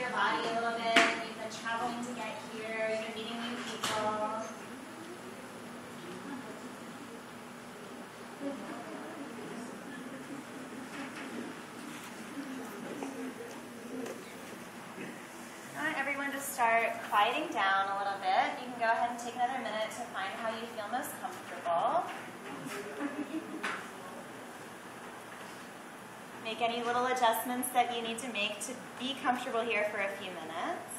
your body a little bit. You've been traveling to get here. You've been meeting new people. I want everyone to start quieting down a little bit. You can go ahead and take another minute to find how you feel most comfortable. Make any little adjustments that you need to make to be comfortable here for a few minutes.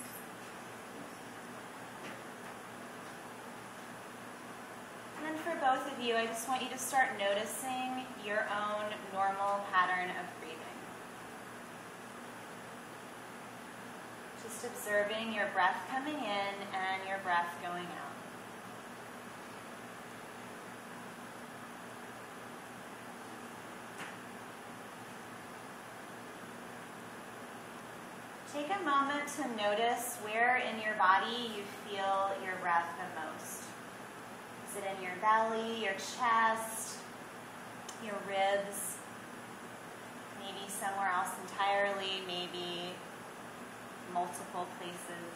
And then for both of you, I just want you to start noticing your own normal pattern of breathing. Just observing your breath coming in and your breath going out. Take a moment to notice where in your body you feel your breath the most. Is it in your belly, your chest, your ribs, maybe somewhere else entirely, maybe multiple places?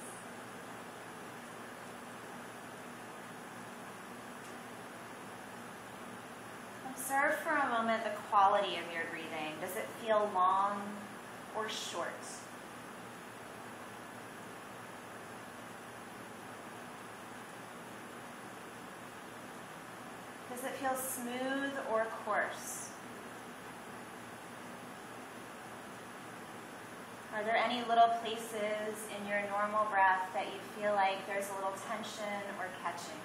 Observe for a moment the quality of your breathing. Does it feel long or short? Does it feel smooth or coarse? Are there any little places in your normal breath that you feel like there's a little tension or catching?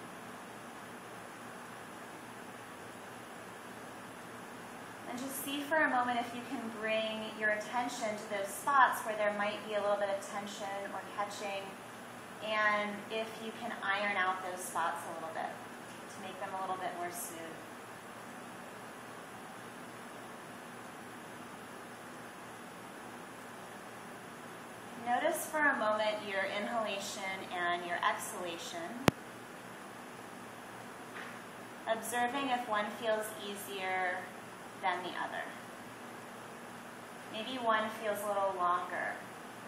And just see for a moment if you can bring your attention to those spots where there might be a little bit of tension or catching, and if you can iron out those spots a little bit to make them a little bit more smooth. Notice for a moment your inhalation and your exhalation. Observing if one feels easier than the other. Maybe one feels a little longer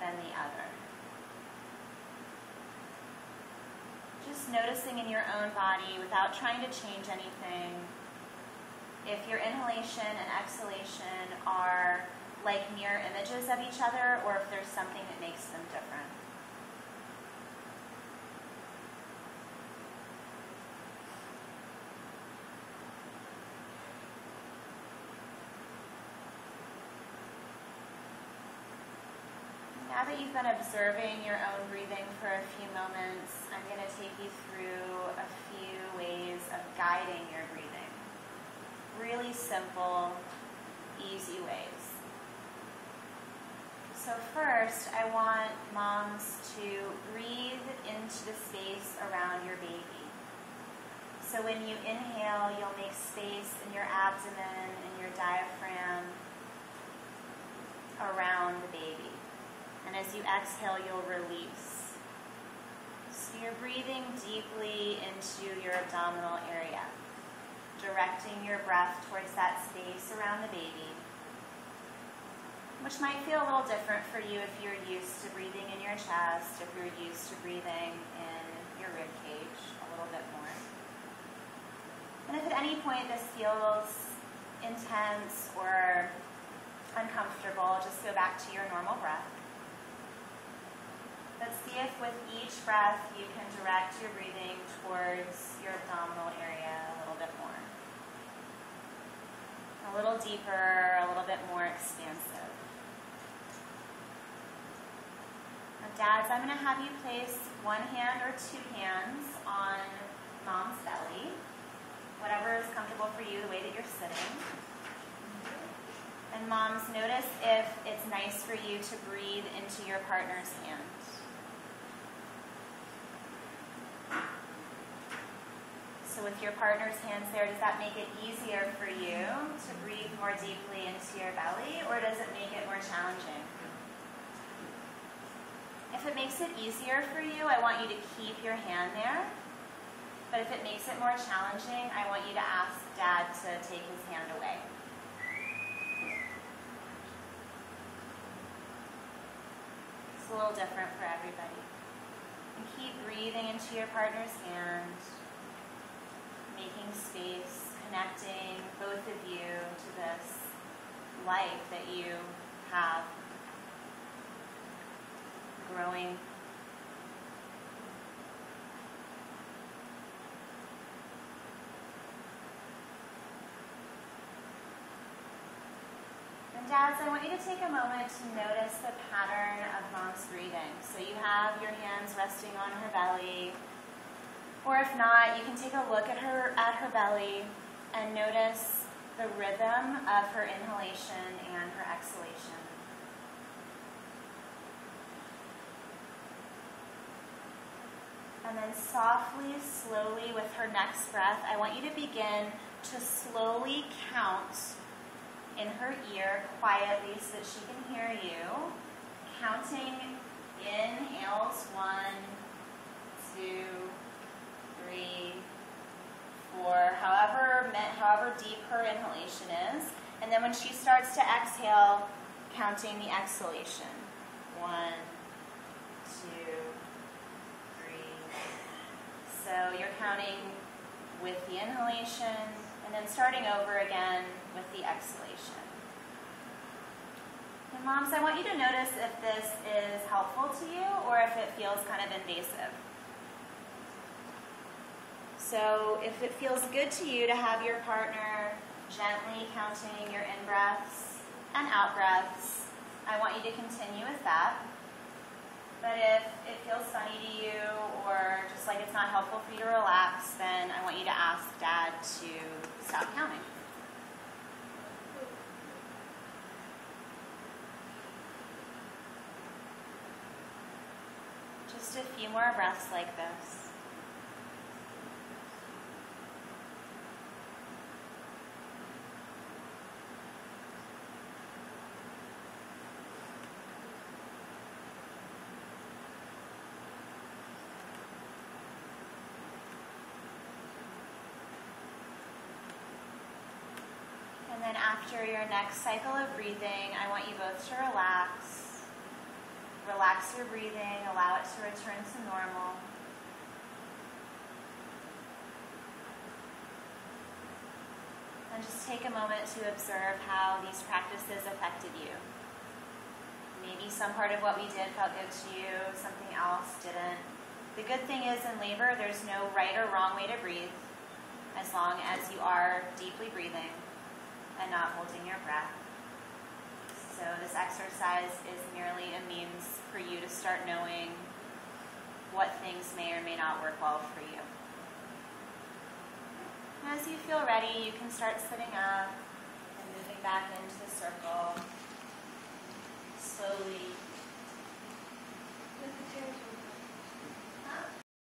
than the other. Just noticing in your own body without trying to change anything if your inhalation and exhalation are like mirror images of each other, or if there's something that makes them different. Now that you've been observing your own breathing for a few moments, I'm going to take you through a few ways of guiding your breathing. Really simple, easy ways. So first, I want moms to breathe into the space around your baby. So when you inhale, you'll make space in your abdomen and your diaphragm around the baby. And as you exhale, you'll release. So you're breathing deeply into your abdominal area, directing your breath towards that space around the baby, which might feel a little different for you if you're used to breathing in your chest, if you're used to breathing in your rib cage a little bit more. And if at any point this feels intense or uncomfortable, just go back to your normal breath. But see if with each breath you can direct your breathing towards your abdominal area a little bit more. A little deeper, a little bit more expansive. Now, dads, I'm going to have you place one hand or two hands on mom's belly, whatever is comfortable for you, the way that you're sitting. And moms, notice if it's nice for you to breathe into your partner's hand. So with your partner's hands there, does that make it easier for you to breathe more deeply into your belly, or does it make it more challenging? If it makes it easier for you, I want you to keep your hand there. But if it makes it more challenging, I want you to ask Dad to take his hand away. So a little different for everybody. And keep breathing into your partner's hand, making space, connecting both of you to this life that you have growing. And dads, I want you to take a moment to notice the pattern of mom's breathing. So you have your hands resting on her belly, or if not, you can take a look at her belly and notice the rhythm of her inhalation and her exhalation. And then softly, slowly, with her next breath, I want you to begin to slowly count in her ear quietly so that she can hear you. Counting inhales, 1, 2, 3, 4, however deep her inhalation is. And then when she starts to exhale, counting the exhalation. 1, 2, 3. So you're counting with the inhalation and then starting over again with the exhalation. And moms, I want you to notice if this is helpful to you or if it feels kind of invasive. So if it feels good to you to have your partner gently counting your in-breaths and out-breaths, I want you to continue with that. But if it feels funny to you or just like it's not helpful for you to relax, then I want you to ask Dad to stop counting. Just a few more breaths like this. And then after your next cycle of breathing, I want you both to relax. Relax your breathing, allow it to return to normal. And just take a moment to observe how these practices affected you. Maybe some part of what we did felt good to you, something else didn't. The good thing is in labor, there's no right or wrong way to breathe, as long as you are deeply breathing and not holding your breath. So this exercise is merely a means for you to start knowing what things may or may not work well for you. As you feel ready, you can start sitting up and moving back into the circle.